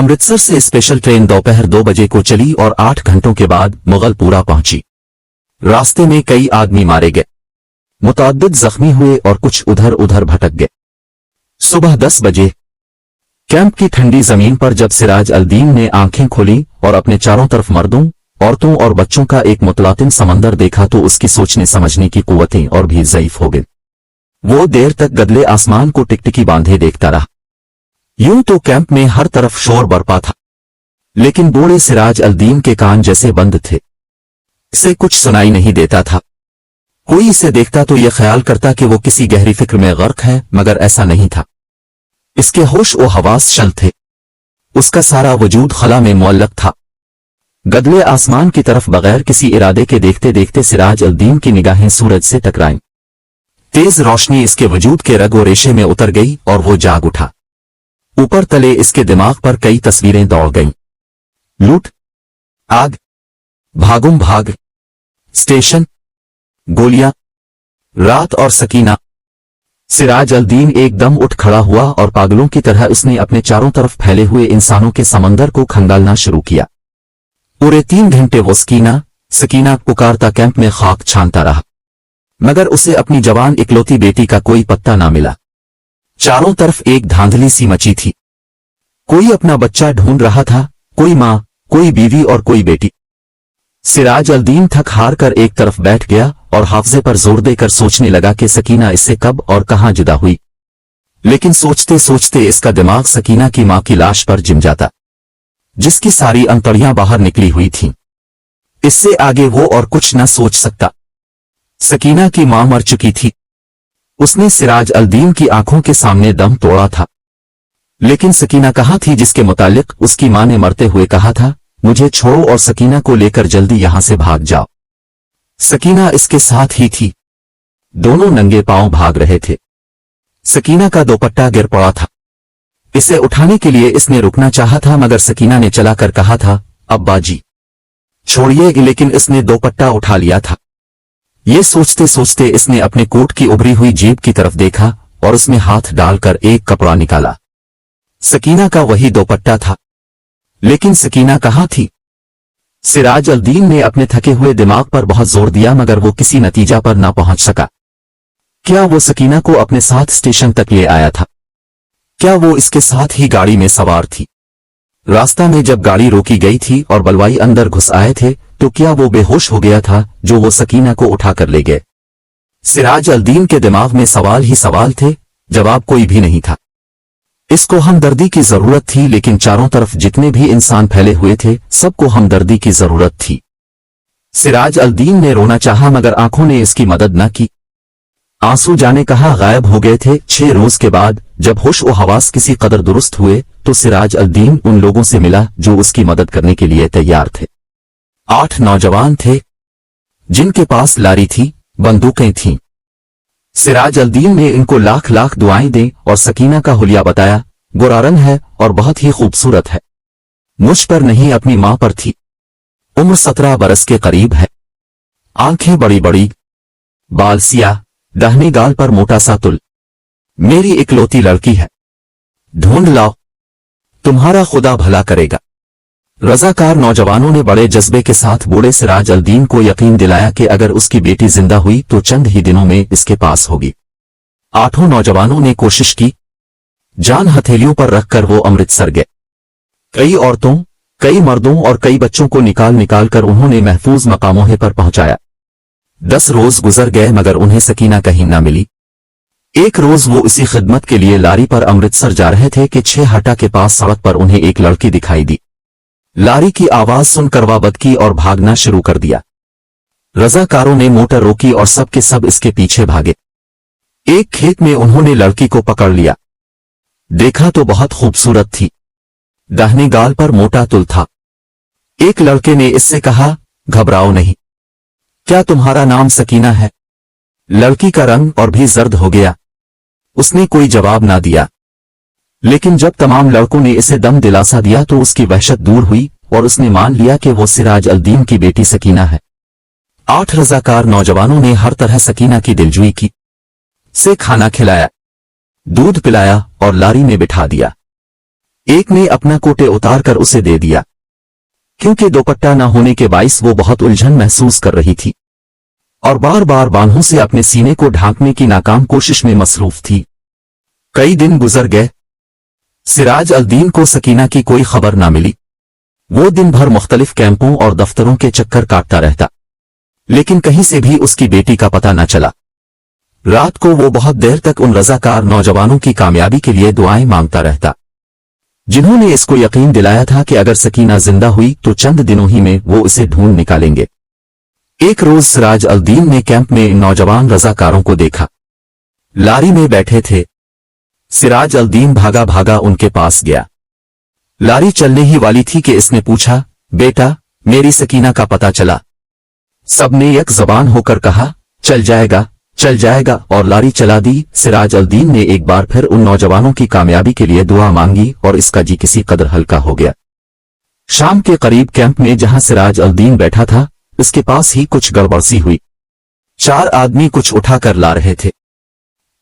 अमृतसर से special train दोपहर 2 बजे को चली और 8 घंटों के बाद मुगलपुरा पहुंची। रास्ते में कई आदमी मारे गए, मुतअद्दिद जख्मी हुए और कुछ उधर उधर भटक गए। सुबह 10 बजे कैंप की ठंडी जमीन पर जब सिराज अल-दीन ने आंखें खोली और अपने चारों तरफ मर्दों, औरतों और बच्चों का एक मुतलातिम समंदर देखा तो उसकी सोचने समझने की कुव्वतें और भी ज़ईफ हो गई। वो देर तक गदले आसमान को टिकटिकी बांधे देखता रहा। यूं तो कैंप में हर तरफ शोर बरपा था, लेकिन बूढ़े सिराज अल-दीन के कान जैसे बंद थे। इसे कुछ सुनाई नहीं देता था। कोई इसे देखता तो यह ख्याल करता कि वो किसी गहरी फिक्र में गर्क है, मगर ऐसा नहीं था। इसके होश व हवास शल थे। उसका सारा वजूद खला में मुअल्लक था। गदले आसमान की तरफ बगैर किसी इरादे के देखते देखते सिराज अल-दीन की निगाहें सूरज से टकराईं। तेज रोशनी इसके वजूद के रग व रेशे में उतर गई और वो जाग उठा। ऊपर तले इसके दिमाग पर कई तस्वीरें दौड़ गईं। लूट, आग, भागुम भाग, स्टेशन, गोलियां, रात और सकीना। सिराज अल-दीन एकदम उठ खड़ा हुआ और पागलों की तरह उसने अपने चारों तरफ फैले हुए इंसानों के समंदर को खंगालना शुरू किया। पूरे 3 घंटे वो सकीना सकीना पुकारता कैंप में खाक छानता रहा, मगर उसे अपनी जवान इकलौती बेटी का कोई पत्ता ना मिला। चारों तरफ एक धांधली सी मची थी। कोई अपना बच्चा ढूंढ रहा था, कोई मां, कोई बीवी और कोई बेटी। सिराज अल-दीन थक हार कर एक तरफ बैठ गया और हाफजे पर जोर देकर सोचने लगा कि सकीना इससे कब और कहां जुदा हुई। लेकिन सोचते सोचते इसका दिमाग सकीना की मां की लाश पर जिम जाता, जिसकी सारी अंतड़ियां बाहर निकली हुई थीं। इससे आगे वो और कुछ न सोच सकता। सकीना की मां मर चुकी थी। उसने सिराज अल-दीन की आंखों के सामने दम तोड़ा था। लेकिन सकीना कहाँ थी जिसके मुतालिक उसकी मां ने मरते हुए कहा था, मुझे छोड़ो और सकीना को लेकर जल्दी यहां से भाग जाओ। सकीना इसके साथ ही थी। दोनों नंगे पांव भाग रहे थे। सकीना का दुपट्टा गिर पड़ा था। इसे उठाने के लिए इसने रुकना चाहा था, मगर सकीना ने चलाकर कहा था, अब्बा जी छोड़िए, लेकिन इसने दुपट्टा उठा लिया था। ये सोचते सोचते इसने अपने कोट की उभरी हुई जेब की तरफ देखा और उसमें हाथ डालकर एक कपड़ा निकाला। सकीना का वही दुपट्टा था। लेकिन सकीना कहाँ थी? सिराज अल-दीन ने अपने थके हुए दिमाग पर बहुत जोर दिया, मगर वो किसी नतीजा पर ना पहुंच सका। क्या वो सकीना को अपने साथ स्टेशन तक ले आया था? क्या वो इसके साथ ही गाड़ी में सवार थी? रास्ता में जब गाड़ी रोकी गई थी और बलवाई अंदर घुस आए थे, तो क्या वो बेहोश हो गया था जो वो सकीना को उठाकर ले गए? सिराज अल-दीन के दिमाग में सवाल ही सवाल थे, जवाब कोई भी नहीं था। इसको हमदर्दी की जरूरत थी, लेकिन चारों तरफ जितने भी इंसान फैले हुए थे सबको हमदर्दी की जरूरत थी। सिराज अल-दीन ने रोना चाहा, मगर आंखों ने इसकी मदद न की। आंसू जाने कहाँ गायब हो गए थे। 6 रोज के बाद जब होश व हवास किसी कदर दुरुस्त हुए तो सिराज अल-दीन उन लोगों से मिला जो उसकी मदद करने के लिए तैयार थे। 8 नौजवान थे जिनके पास लारी थी, बंदूकें थीं। सिराज अल-दीन ने इनको लाख लाख दुआएं दें और सकीना का हुलिया बताया, गोरा रंग है और बहुत ही खूबसूरत है। मुझ पर नहीं, अपनी मां पर थी। उम्र 17 बरस के करीब है। आंखें बड़ी बड़ी, बाल सिया, दाहिने गाल पर मोटा सा तुल। मेरी इकलौती लड़की है, ढूंढ लाओ, तुम्हारा खुदा भला करेगा। रजाकार नौजवानों ने बड़े जज्बे के साथ बूढ़े सिराज अल-दीन को यकीन दिलाया कि अगर उसकी बेटी जिंदा हुई तो चंद ही दिनों में इसके पास होगी। 8 नौजवानों ने कोशिश की। जान हथेलियों पर रखकर वो अमृतसर गए। कई औरतों, कई मर्दों और कई बच्चों को निकाल निकाल कर उन्होंने महफूज मकामों पर पहुंचाया। 10 रोज गुजर गए, मगर उन्हें सकीना कहीं न मिली। एक रोज वो इसी खिदमत के लिए लारी पर अमृतसर जा रहे थे कि 6 हटा के पास सड़क पर उन्हें एक लड़की दिखाई दी। लारी की आवाज सुनकर वाबदकी और भागना शुरू कर दिया। रजाकारों ने मोटर रोकी और सब के सब इसके पीछे भागे। एक खेत में उन्होंने लड़की को पकड़ लिया। देखा तो बहुत खूबसूरत थी। दाहिने गाल पर मोटा तुल था। एक लड़के ने इससे कहा, घबराओ नहीं, क्या तुम्हारा नाम सकीना है? लड़की का रंग और भी जर्द हो गया। उसने कोई जवाब ना दिया। लेकिन जब तमाम लड़कों ने इसे दम दिलासा दिया तो उसकी वहशत दूर हुई और उसने मान लिया कि वो सिराज अल-दीन की बेटी सकीना है। 8 रजाकार नौजवानों ने हर तरह सकीना की दिलजुई की। से खाना खिलाया, दूध पिलाया और लारी में बिठा दिया। एक ने अपना कोटे उतार कर उसे दे दिया। क्योंकि दुपट्टा न होने के बाइस वो बहुत उलझन महसूस कर रही थी और बार बार बांहों से अपने सीने को ढांकने की नाकाम कोशिश में मसरूफ थी। कई दिन गुजर गए। सिराज अल-दीन को सकीना की कोई खबर ना मिली। वो दिन भर मुख्तलिफ कैंपों और दफ्तरों के चक्कर काटता रहता, लेकिन कहीं से भी उसकी बेटी का पता न चला। रात को वो बहुत देर तक उन रजाकार नौजवानों की कामयाबी के लिए दुआएं मांगता रहता, जिन्होंने इसको यकीन दिलाया था कि अगर सकीना जिंदा हुई तो चंद दिनों ही में वो इसे ढूंढ निकालेंगे। एक रोज सिराज अल-दीन ने कैंप में इन नौजवान रजाकारों को देखा। लारी में बैठे थे। सिराज अल-दीन भागा भागा उनके पास गया। लारी चलने ही वाली थी कि इसने पूछा, बेटा, मेरी सकीना का पता चला? सबने एक जबान होकर कहा, चल जाएगा, चल जाएगा, और लारी चला दी। सिराज अल-दीन ने एक बार फिर उन नौजवानों की कामयाबी के लिए दुआ मांगी और इसका जी किसी कदर हल्का हो गया। शाम के करीब कैंप में जहां सिराज अल-दीन बैठा था, उसके पास ही कुछ गड़बड़ सी हुई। 4 आदमी कुछ उठाकर ला रहे थे।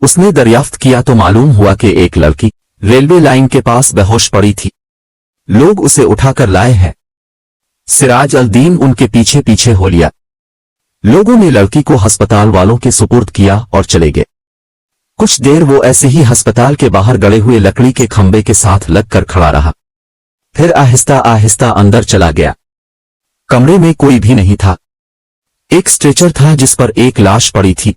उसने दरियाफ्त किया तो मालूम हुआ कि एक लड़की रेलवे लाइन के पास बेहोश पड़ी थी। लोग उसे उठाकर लाए हैं। सिराज अल-दीन उनके पीछे पीछे हो लिया। लोगों ने लड़की को अस्पताल वालों के सुपुर्द किया और चले गए। कुछ देर वो ऐसे ही अस्पताल के बाहर गड़े हुए लकड़ी के खंबे के साथ लगकर खड़ा रहा। फिर आहिस्ता आहिस्ता अंदर चला गया। कमरे में कोई भी नहीं था। एक स्ट्रेचर था जिस पर एक लाश पड़ी थी।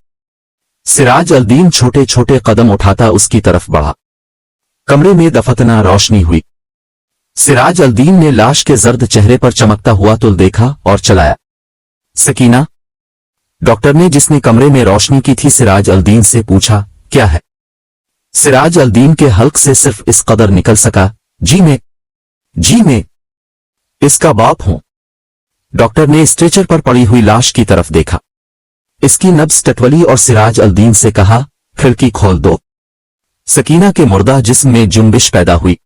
सिराज अल-दीन छोटे छोटे कदम उठाता उसकी तरफ बढ़ा। कमरे में दफतना रोशनी हुई। सिराज अल-दीन ने लाश के जर्द चेहरे पर चमकता हुआ तुल देखा और चलाया। सकीना? डॉक्टर ने, जिसने कमरे में रोशनी की थी, सिराज अल-दीन से पूछा, क्या है? सिराज अल-दीन के हल्क से सिर्फ इस कदर निकल सका, जी मैं इसका बाप हूं। डॉक्टर ने स्ट्रेचर पर पड़ी हुई लाश की तरफ देखा। इसकी नब्ज टटवली और सिराज अल-दीन से कहा, खिड़की खोल दो। सकीना के मुर्दा जिस्म में जुम्बिश पैदा हुई।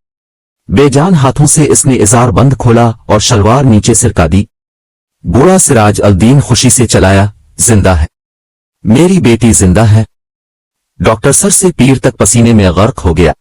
बेजान हाथों से इसने इजार बंद खोला और शलवार नीचे सिरका दी। बूढ़ा सिराज अल-दीन खुशी से चलाया, जिंदा है, मेरी बेटी जिंदा है। डॉक्टर सर से पीर तक पसीने में गर्क हो गया।